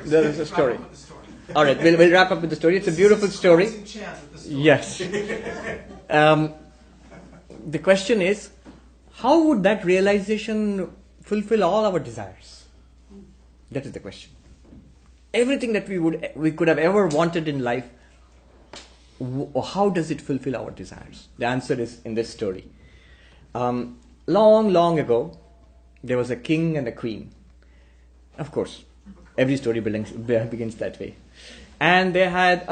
There is a story. All right, we'll wrap up with the story. It's a beautiful story. Yes. The question is, how would that realization fulfill all our desires? That is the question. Everything that we could have ever wanted in life, how does it fulfill our desires? The answer is in this story. Long ago, there was a king and a queen. Of course, every story begins that way. And they had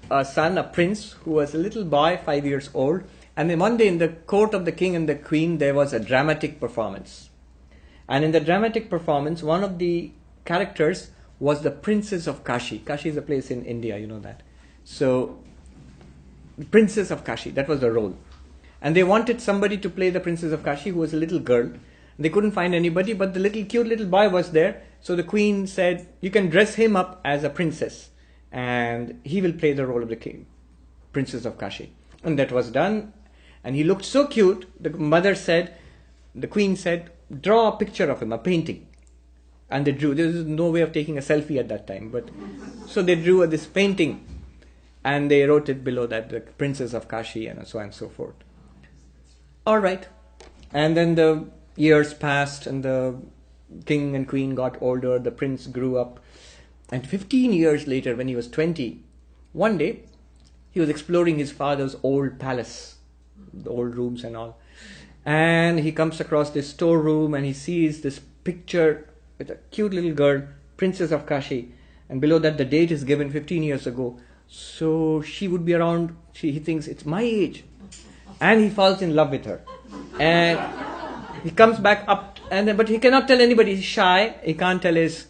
a son, a prince, who was a little boy, 5 years old. And then one day in the court of the king and the queen, there was a dramatic performance. And in the dramatic performance, one of the characters was the Princess of Kashi. Kashi is a place in India, you know that. So, the Princess of Kashi, that was the role. And they wanted somebody to play the Princess of Kashi who was a little girl. They couldn't find anybody, but the cute little boy was there. So the queen said, you can dress him up as a princess and he will play the role of the king, Princess of Kashi. And that was done. And he looked so cute, the queen said, draw a picture of him, a painting. And they drew. There was no way of taking a selfie at that time. So they drew this painting and they wrote it below that, the Princess of Kashi, and so on and so forth. All right. And then the years passed and the king and queen got older. The prince grew up. And 15 years later, when he was 20, one day he was exploring his father's old palace, the old rooms and all. And he comes across this storeroom and he sees this picture with a cute little girl, Princess of Kashi. And below that, the date is given 15 years ago. So she would be around, he thinks it's my age. And he falls in love with her. And he comes back up, but he cannot tell anybody. He's shy. He can't tell his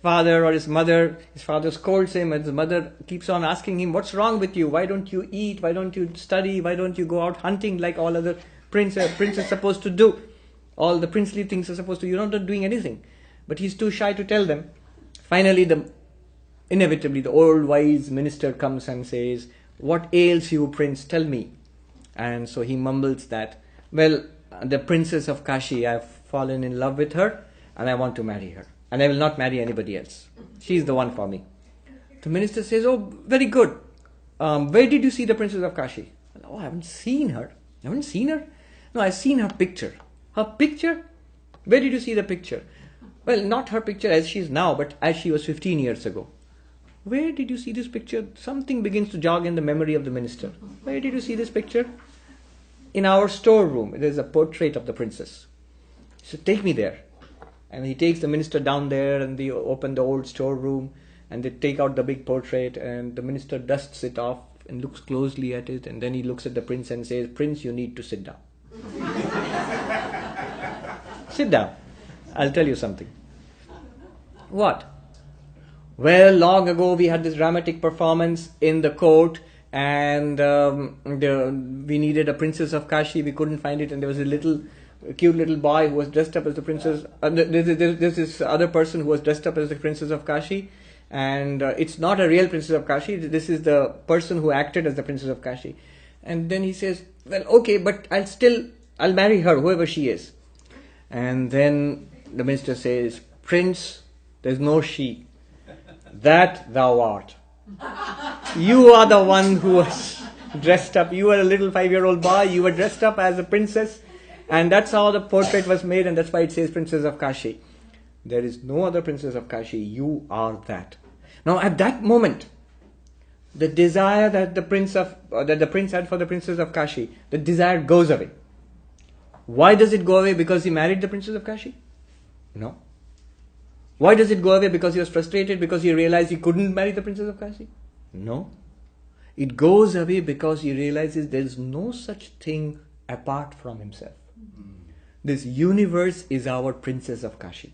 father or his mother. His father scolds him, and his mother keeps on asking him, what's wrong with you? Why don't you eat? Why don't you study? Why don't you go out hunting like all other prince is supposed to do? All the princely things are supposed to. You're not doing anything. But he's too shy to tell them. Finally, inevitably, the old wise minister comes and says, what ails you, prince? Tell me. And so he mumbles that, well, the Princess of Kashi, I've fallen in love with her and I want to marry her. And I will not marry anybody else. She's the one for me. The minister says, oh, very good. Where did you see the Princess of Kashi? Oh, I haven't seen her. You haven't seen her? No, I've seen her picture. Her picture? Where did you see the picture? Well, not her picture as she is now, but as she was 15 years ago. Where did you see this picture? Something begins to jog in the memory of the minister. Where did you see this picture? In our storeroom. There's a portrait of the princess. He said, take me there. And he takes the minister down there and they open the old storeroom and they take out the big portrait and the minister dusts it off and looks closely at it, and then he looks at the prince and says, Prince, you need to sit down. Sit down. I'll tell you something. What? Well, long ago we had this dramatic performance in the court and we needed a Princess of Kashi. We couldn't find it, and there was a cute little boy who was dressed up as the princess. There's this other person who was dressed up as the Princess of Kashi, and it's not a real Princess of Kashi. This is the person who acted as the Princess of Kashi. And then he says, well, okay, but I'll marry her, whoever she is. And then the minister says, Prince, there's no she. That thou art. You are the one who was dressed up. You were a little 5-year-old boy. You were dressed up as a princess. And that's how the portrait was made. And that's why it says Princess of Kashi. There is no other Princess of Kashi. You are that. Now at that moment, the desire that the prince had for the Princess of Kashi, the desire goes away. Why does it go away? Because he married the Princess of Kashi? No. Why does it go away? Because he was frustrated, because he realized he couldn't marry the Princess of Kashi? No. It goes away because he realizes there is no such thing apart from himself. This universe is our Princess of Kashi.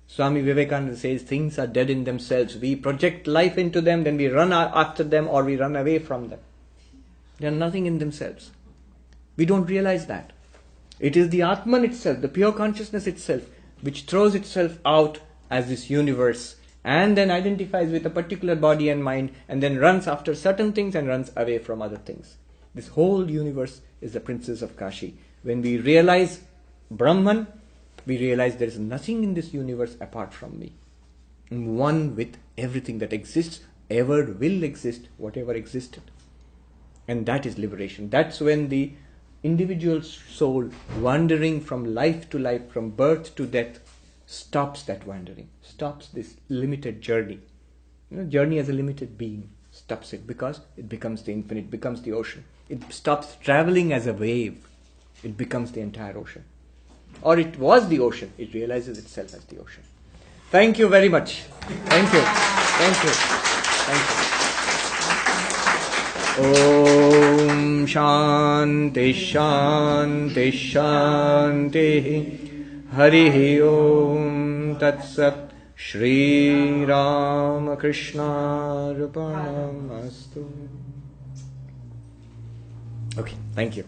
Swami Vivekananda says things are dead in themselves. We project life into them, then we run after them or we run away from them. They are nothing in themselves. We don't realize that. It is the Atman itself, the pure consciousness itself, which throws itself out as this universe and then identifies with a particular body and mind and then runs after certain things and runs away from other things. This whole universe is the Princess of Kashi. When we realize Brahman, we realize there is nothing in this universe apart from me. one with everything that exists, ever will exist, whatever existed. And that is liberation. That's when the individual soul, wandering from life to life, from birth to death, stops that wandering, stops this limited journey. Journey as a limited being, stops it, because it becomes the infinite, becomes the ocean. It stops traveling as a wave, it becomes the entire ocean. Or it was the ocean, it realizes itself as the ocean. Thank you very much. Thank you. Thank you. Thank you. Om Shanti Shanti Shanti. Hari Om Tat Sat. Shri Ram Krishna Arpanamastu. Okay, thank you.